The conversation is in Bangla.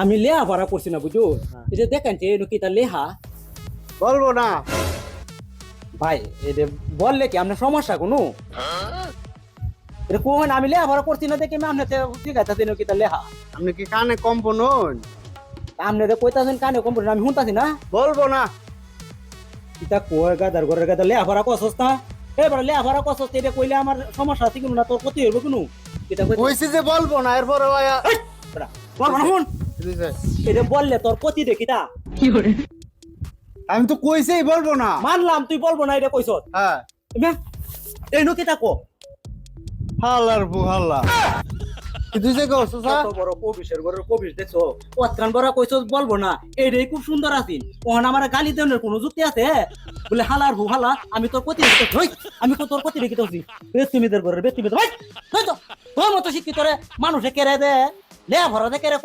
আমি লেহা ভরা করছি না বুঝো এই যে দেখেন যে এনো কিতা লেহা বলবো না। ভাই এটা বললে কি আপনার সমস্যা কোনো এটা কোন আমি লেহা ভরা করছি না দেখে আমি আপনার শিখাইতেছি এনো কিতা লেহা আপনি কি কানে কম শুনুন? আপনাদের কইতাছেন কানে কম আমি শুনতাছি না বলবো না। কিতা কয় গাদার ঘরের গাদা লেহা ভরা কসস না এবার লেহা ভরা কসস এটা কইলে আমার সমস্যা আছে কোনো না তোর ক্ষতি হইব কোনো কিতা কই কইছি যে বলবো না, এরপরে ভাইয়া বল না শুন এটা বললে তোর ক্ষতি দেখি তা আমি তো কইছেই বলবো না। মানলাম তুই বলবো না এটা কইছ হ্যাঁ, এই নো কিতা কো হাল্লার বুহাল্লা কি তুই যে কইছ কত বড় কবিশের ঘরের কবিশ দেখছো পত্রান বড় কইছ বলবো না এইটাই খুব সুন্দর আছিস ওখানে আমার গালি দেওয়ার কোনো যুক্তি আছে বলে হালার ভু হালা আমি তোর প্রতি আমি তো তোর প্রতি রেখে দিচ্ছি বেতুমিদের ঘরের বেতুমিদের ভাই তোর মতো শিক্ষিত মানুষে কেড়ে দে লে ভরা দে কেড়ে